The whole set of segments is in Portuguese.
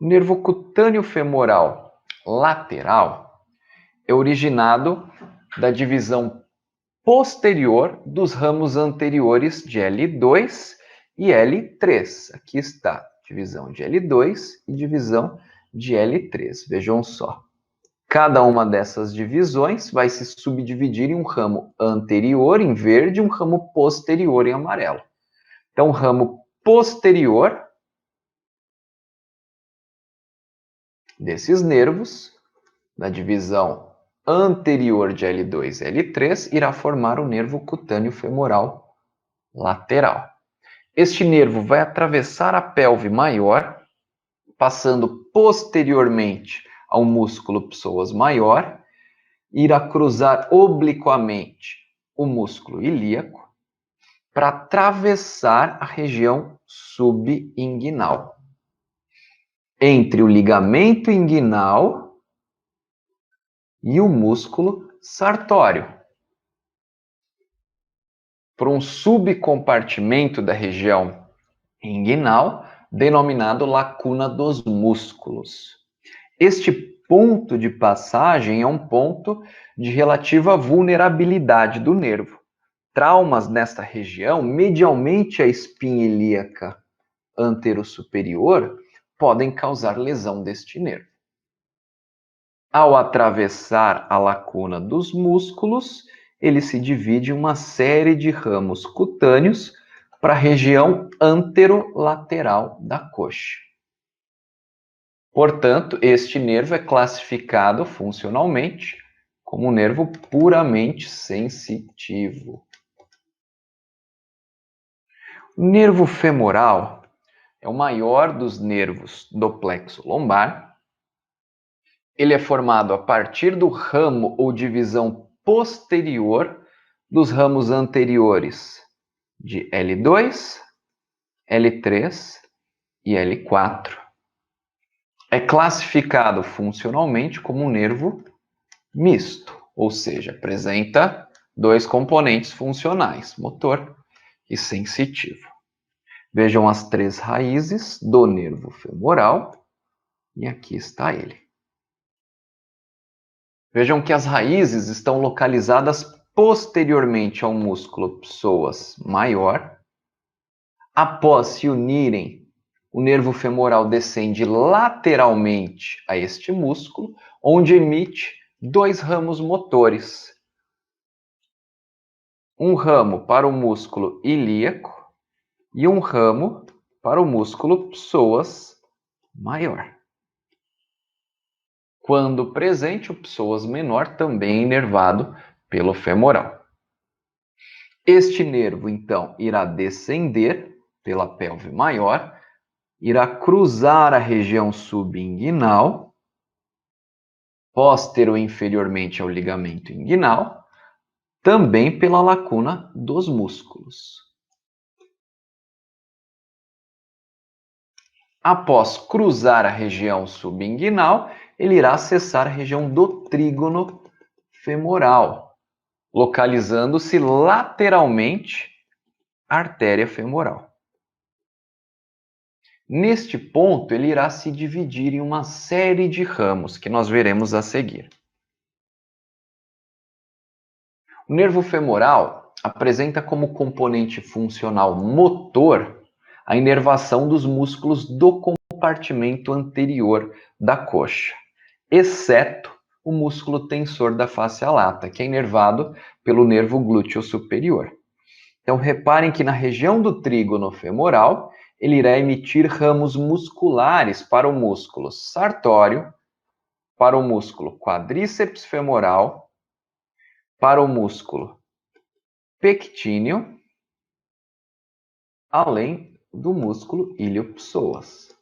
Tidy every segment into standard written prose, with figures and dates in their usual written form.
O nervo cutâneo femoral lateral é originado da divisão posterior dos ramos anteriores de L2 e L3. Aqui está, divisão de L2 e divisão de L3. Vejam só. Cada uma dessas divisões vai se subdividir em um ramo anterior em verde e um ramo posterior em amarelo. Então, o ramo posterior desses nervos, da divisão anterior de L2 e L3, irá formar o nervo cutâneo femoral lateral. Este nervo vai atravessar a pelve maior, passando posteriormente ao músculo psoas maior, irá cruzar obliquamente o músculo ilíaco para atravessar a região subinguinal. Entre o ligamento inguinal e o músculo sartório. Por um subcompartimento da região inguinal, denominado lacuna dos músculos. Este ponto de passagem é um ponto de relativa vulnerabilidade do nervo. Traumas nesta região, medialmente à espinha ilíaca antero-superior, podem causar lesão deste nervo. Ao atravessar a lacuna dos músculos, ele se divide em uma série de ramos cutâneos para a região anterolateral da coxa. Portanto, este nervo é classificado funcionalmente como um nervo puramente sensitivo. O nervo femoral é o maior dos nervos do plexo lombar. Ele é formado a partir do ramo ou divisão posterior dos ramos anteriores de L2, L3 e L4. É classificado funcionalmente como um nervo misto, ou seja, apresenta dois componentes funcionais, motor e sensitivo. Vejam as três raízes do nervo femoral e aqui está ele. Vejam que as raízes estão localizadas posteriormente ao músculo psoas maior. Após se unirem, o nervo femoral descende lateralmente a este músculo, onde emite dois ramos motores. Um ramo para o músculo ilíaco e um ramo para o músculo psoas maior. Quando presente, o psoas menor também é inervado pelo femoral. Este nervo, então, irá descender pela pelve maior, irá cruzar a região subinguinal, postero inferiormente ao ligamento inguinal, também pela lacuna dos músculos. Após cruzar a região subinguinal, ele irá acessar a região do trígono femoral, localizando-se lateralmente à artéria femoral. Neste ponto, ele irá se dividir em uma série de ramos que nós veremos a seguir. O nervo femoral apresenta como componente funcional motor a inervação dos músculos do compartimento anterior da coxa, exceto o músculo tensor da face lata, que é inervado pelo nervo glúteo superior. Então, reparem que na região do trígono femoral, ele irá emitir ramos musculares para o músculo sartório, para o músculo quadríceps femoral, para o músculo pectíneo, além do músculo ilio-psoas.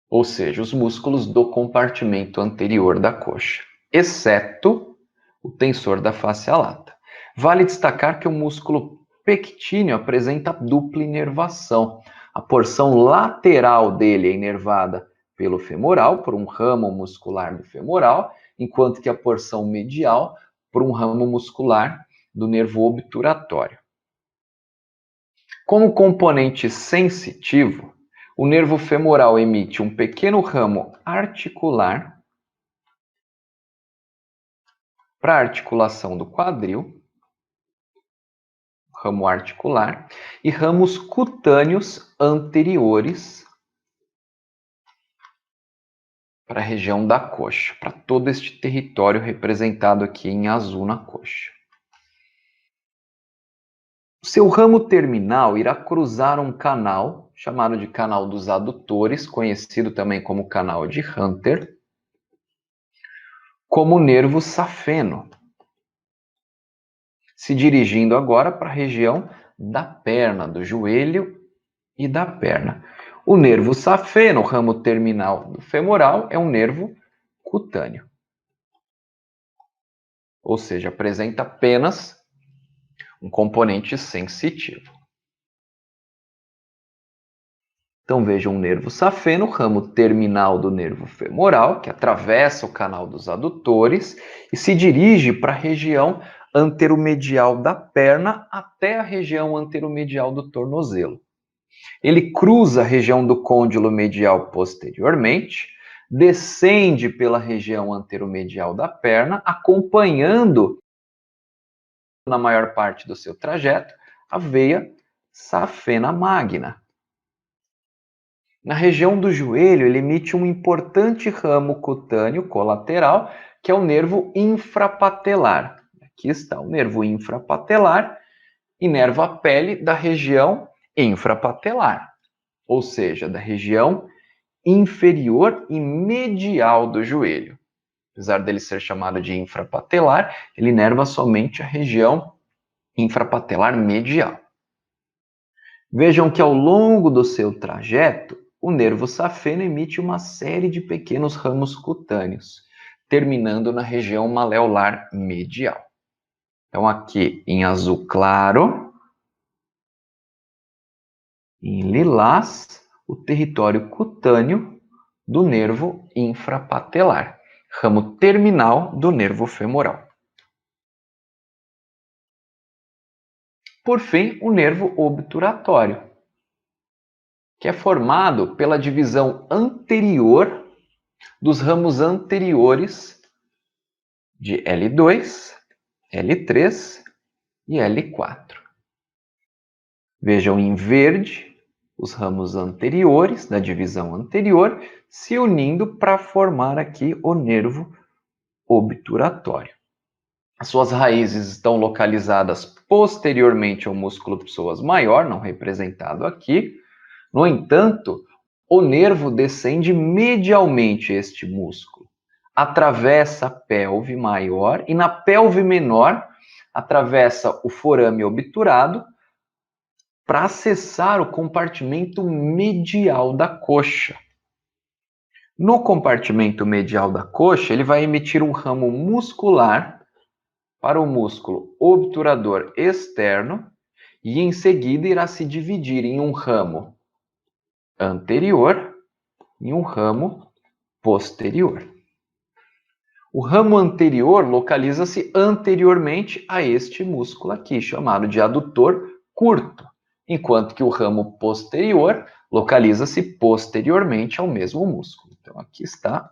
Ou seja, os músculos do compartimento anterior da coxa, exceto o tensor da face lata. Vale destacar que o músculo pectíneo apresenta dupla inervação. A porção lateral dele é inervada pelo femoral, por um ramo muscular do femoral, enquanto que a porção medial por um ramo muscular do nervo obturatório. Como componente sensitivo, O nervo femoral emite um pequeno ramo articular para a articulação do quadril, ramo articular, e ramos cutâneos anteriores para a região da coxa, para todo este território representado aqui em azul na coxa. O seu ramo terminal irá cruzar um canal, chamado de canal dos adutores, conhecido também como canal de Hunter, como o nervo safeno, se dirigindo agora para a região da perna, do joelho e da perna. O nervo safeno, ramo terminal do femoral, é um nervo cutâneo. Ou seja, apresenta apenas um componente sensitivo. Então vejam um nervo safeno, ramo terminal do nervo femoral, que atravessa o canal dos adutores e se dirige para a região anteromedial da perna até a região anteromedial do tornozelo. Ele cruza a região do côndilo medial posteriormente, descende pela região anteromedial da perna, acompanhando, na maior parte do seu trajeto, a veia safena magna. Na região do joelho, ele emite um importante ramo cutâneo colateral, que é o nervo infrapatelar. Aqui está o nervo infrapatelar, inerva a pele da região infrapatelar, ou seja, da região inferior e medial do joelho. Apesar dele ser chamado de infrapatelar, ele inerva somente a região infrapatelar medial. Vejam que ao longo do seu trajeto, o nervo safeno emite uma série de pequenos ramos cutâneos, terminando na região maleolar medial. Então, aqui em azul claro, em lilás, o território cutâneo do nervo infrapatelar, ramo terminal do nervo femoral. Por fim, o nervo obturatório, que é formado pela divisão anterior dos ramos anteriores de L2, L3 e L4. Vejam em verde os ramos anteriores da divisão anterior se unindo para formar aqui o nervo obturatório. As suas raízes estão localizadas posteriormente ao músculo psoas maior, não representado aqui. No entanto, o nervo descende medialmente este músculo, atravessa a pelve maior e na pelve menor atravessa o forame obturado para acessar o compartimento medial da coxa. No compartimento medial da coxa, ele vai emitir um ramo muscular para o músculo obturador externo e em seguida irá se dividir em um ramo anterior e um ramo posterior. O ramo anterior localiza-se anteriormente a este músculo aqui, chamado de adutor curto, enquanto que o ramo posterior localiza-se posteriormente ao mesmo músculo. Então, aqui está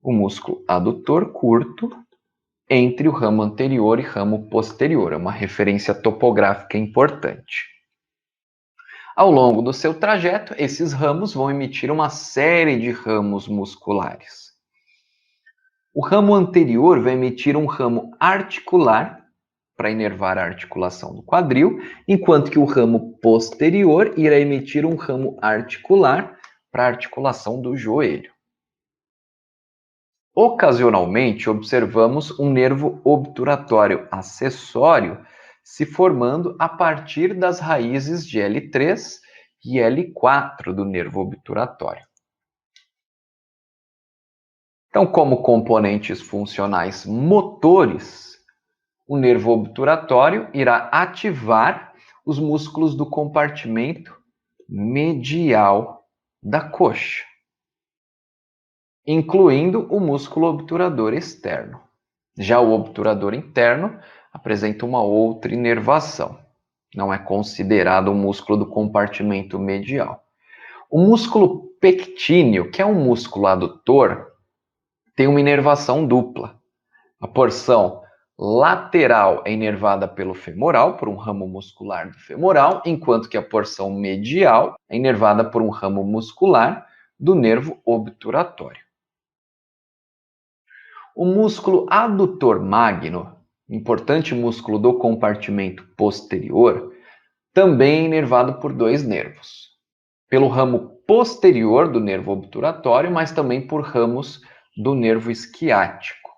o músculo adutor curto entre o ramo anterior e ramo posterior. É uma referência topográfica importante. Ao longo do seu trajeto, esses ramos vão emitir uma série de ramos musculares. O ramo anterior vai emitir um ramo articular para inervar a articulação do quadril, enquanto que o ramo posterior irá emitir um ramo articular para a articulação do joelho. Ocasionalmente, observamos um nervo obturatório acessório se formando a partir das raízes de L3 e L4 do nervo obturatório. Então, como componentes funcionais motores, o nervo obturatório irá ativar os músculos do compartimento medial da coxa, incluindo o músculo obturador externo. Já o obturador interno apresenta uma outra inervação. Não é considerado um músculo do compartimento medial. O músculo pectíneo, que é um músculo adutor, tem uma inervação dupla. A porção lateral é inervada pelo femoral, por um ramo muscular do femoral, enquanto que a porção medial é inervada por um ramo muscular do nervo obturatório. O músculo adutor magno, importante músculo do compartimento posterior, também é inervado por dois nervos. Pelo ramo posterior do nervo obturatório, mas também por ramos do nervo esquiático.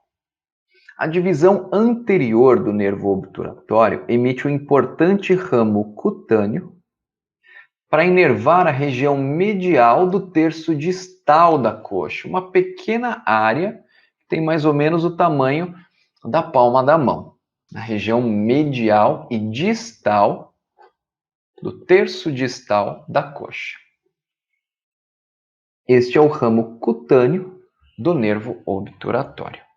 A divisão anterior do nervo obturatório emite um importante ramo cutâneo para inervar a região medial do terço distal da coxa, uma pequena área que tem mais ou menos o tamanho da palma da mão, na região medial e distal do terço distal da coxa. Este é o ramo cutâneo do nervo obturatório.